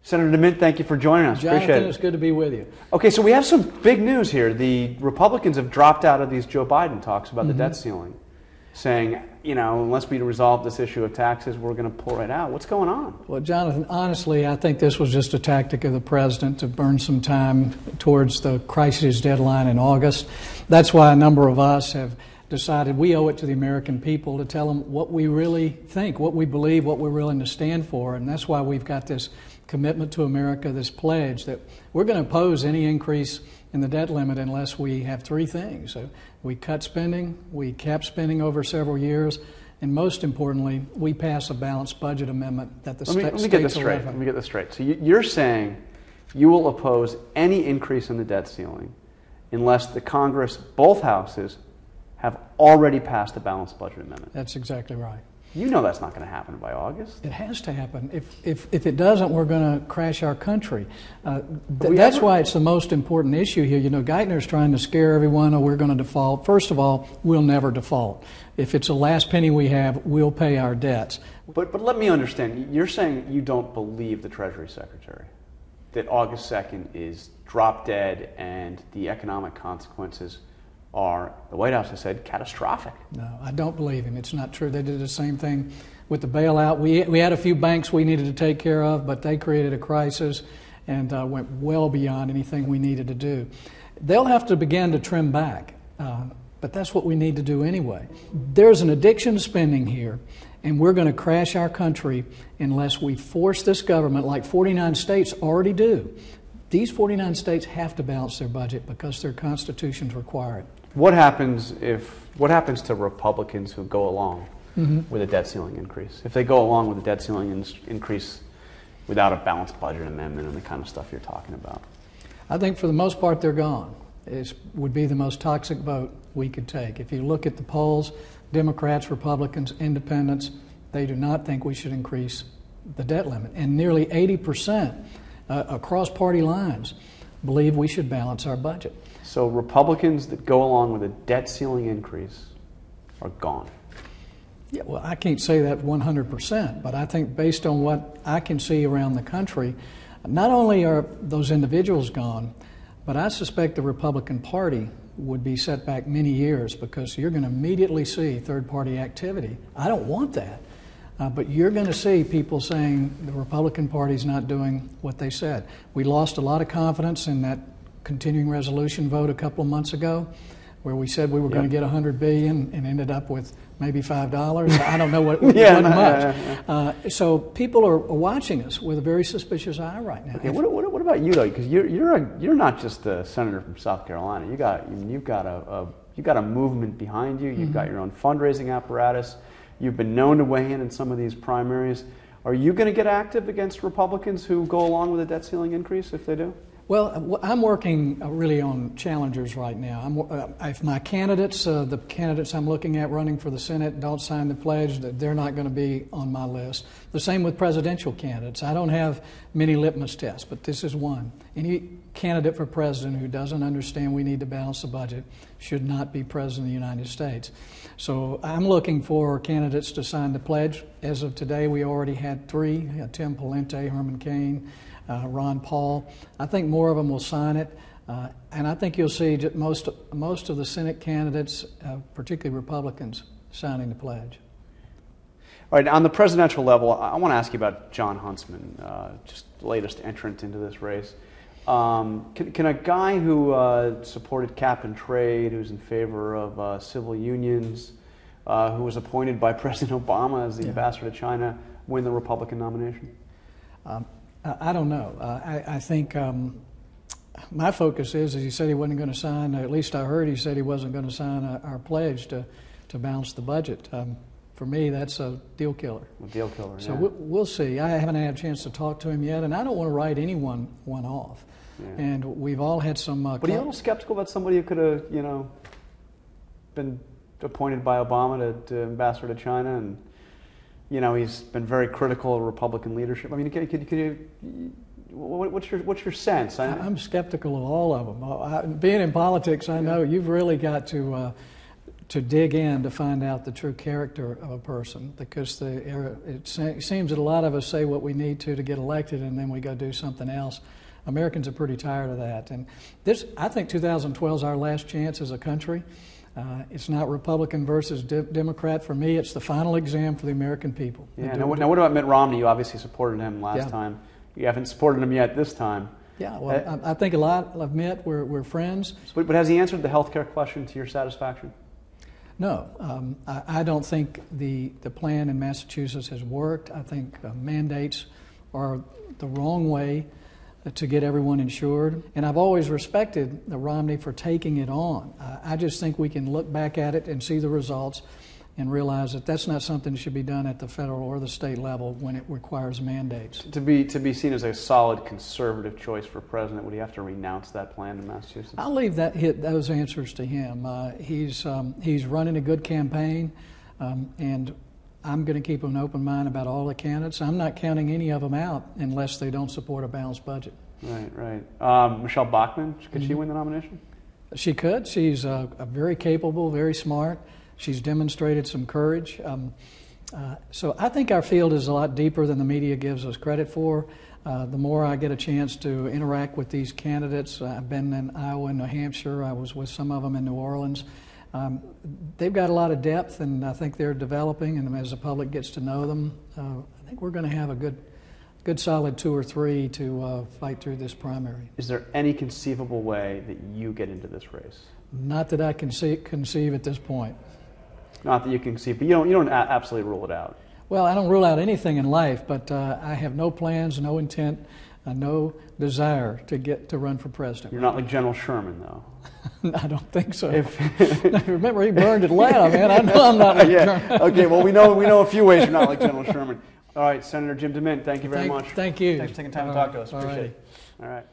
Senator DeMint, thank you for joining us. Jonathan, appreciate it. It's good to be with you. Okay, so we have some big news here. The Republicans have dropped out of these Joe Biden talks about the debt ceiling, saying, you know, unless we resolve this issue of taxes, we're going to pull right out. What's going on? Well, Jonathan, honestly, I think this was just a tactic of the president to burn some time towards the crisis deadline in August. That's why a number of us have decided we owe it to the American people to tell them what we really think, what we believe, what we're willing to stand for. And that's why we've got this commitment to America, this pledge that we're going to oppose any increase in the debt limit unless we have three things. So we cut spending, we cap spending over several years, and most importantly, we pass a balanced budget amendment that the states Let me get this straight. So you're saying you will oppose any increase in the debt ceiling unless the Congress, both houses, have already passed a balanced budget amendment. That's exactly right. You know that's not going to happen by August. It has to happen. If it doesn't, we're going to crash our country. That's why it's the most important issue here. You know, Geithner's trying to scare everyone, oh, we're going to default. First of all, we'll never default. If it's the last penny we have, we'll pay our debts. But let me understand. You're saying you don't believe the Treasury Secretary, that August 2nd is drop dead and the economic consequences are, the White House has said, catastrophic. No, I don't believe him. It's not true. They did the same thing with the bailout. We had a few banks we needed to take care of, but they created a crisis and went well beyond anything we needed to do. They'll have to begin to trim back, but that's what we need to do anyway. There's an addiction to spending here, and we're going to crash our country unless we force this government, like 49 states already do. These 49 states have to balance their budget because their constitutions require it. What happens to Republicans who go along with a debt ceiling increase? If they go along with a debt ceiling increase without a balanced budget amendment and the kind of stuff you're talking about? I think for the most part they're gone. It would be the most toxic vote we could take. If you look at the polls, Democrats, Republicans, Independents, they do not think we should increase the debt limit. And nearly 80% across party lines believe we should balance our budget. So Republicans that go along with a debt ceiling increase are gone. Yeah, well, I can't say that 100%, but I think based on what I can see around the country, not only are those individuals gone, but I suspect the Republican Party would be set back many years because you're going to immediately see third-party activity. I don't want that, but you're going to see people saying the Republican Party's not doing what they said. We lost a lot of confidence in that continuing resolution vote a couple of months ago where we said we were going to get $100 billion and ended up with maybe $5. I don't know what much. So people are watching us with a very suspicious eye right now. Okay, what about you though? Because you're not just a senator from South Carolina. You've got a movement behind you. You've got your own fundraising apparatus. You've been known to weigh in some of these primaries. Are you going to get active against Republicans who go along with a debt ceiling increase if they do? Well, I'm working really on challengers right now. If my candidates, the candidates I'm looking at running for the Senate don't sign the pledge, they're not going to be on my list. The same with presidential candidates. I don't have many litmus tests, but this is one. Any candidate for president who doesn't understand we need to balance the budget should not be president of the United States. So I'm looking for candidates to sign the pledge. As of today, we already had three, Tim Pawlenty, Herman Cain, Ron Paul. I think more of them will sign it, and I think you'll see most of the Senate candidates, particularly Republicans, signing the pledge. All right, on the presidential level, I want to ask you about John Huntsman, just the latest entrant into this race. Can a guy who supported cap and trade, who's in favor of civil unions, who was appointed by President Obama as the ambassador to China, win the Republican nomination? I don't know. I think my focus is he said he wasn't going to sign, at least I heard he said he wasn't going to sign our pledge to balance the budget. For me, that's a deal killer. A deal killer, So we'll see. I haven't had a chance to talk to him yet, and I don't want to write anyone off. Yeah. And we've all had some... But are you a little skeptical about somebody who could have, been appointed by Obama to ambassador to China and... he's been very critical of Republican leadership. I mean, could you what's your sense? I'm skeptical of all of them. Being in politics, I know you've really got to to dig in to find out the true character of a person, because it seems that a lot of us say what we need to get elected, and then we go do something else. Americans are pretty tired of that, and I think 2012 is our last chance as a country. It's not Republican versus Democrat. For me, it's the final exam for the American people. Yeah. Now, what about Mitt Romney? You obviously supported him last time. You haven't supported him yet this time. Yeah, well, I think a lot of Mitt, we're friends. But has he answered the health care question to your satisfaction? No, I don't think the plan in Massachusetts has worked. I think mandates are the wrong way to get everyone insured. And I've always respected Romney for taking it on. I just think we can look back at it and see the results and realize that that's not something that should be done at the federal or the state level when it requires mandates. To be seen as a solid conservative choice for president, would he have to renounce that plan in Massachusetts? I'll leave those answers to him. He's running a good campaign, and I'm going to keep an open mind about all the candidates. I'm not counting any of them out unless they don't support a balanced budget. Right. Michelle Bachmann, could she win the nomination? She could. She's very capable, very smart. She's demonstrated some courage. So I think our field is a lot deeper than the media gives us credit for. The more I get a chance to interact with these candidates, I've been in Iowa and New Hampshire. I was with some of them in New Orleans. They've got a lot of depth, and I think they're developing. And as the public gets to know them, I think we're going to have a good solid 2 or 3 to fight through this primary. Is there any conceivable way that you get into this race? Not that I can conceive at this point. Not that you can conceive, but you don't absolutely rule it out. Well, I don't rule out anything in life, but I have no plans, no intent, no desire to run for president. You're not like General Sherman, though. I don't think so. Remember, he burned Atlanta, man. I know I'm not like Sherman. Okay, well, we know a few ways you're not like General Sherman. All right, Senator Jim DeMint, thank you very much. Thank you. Thanks for taking time to talk to us. Appreciate it. All right.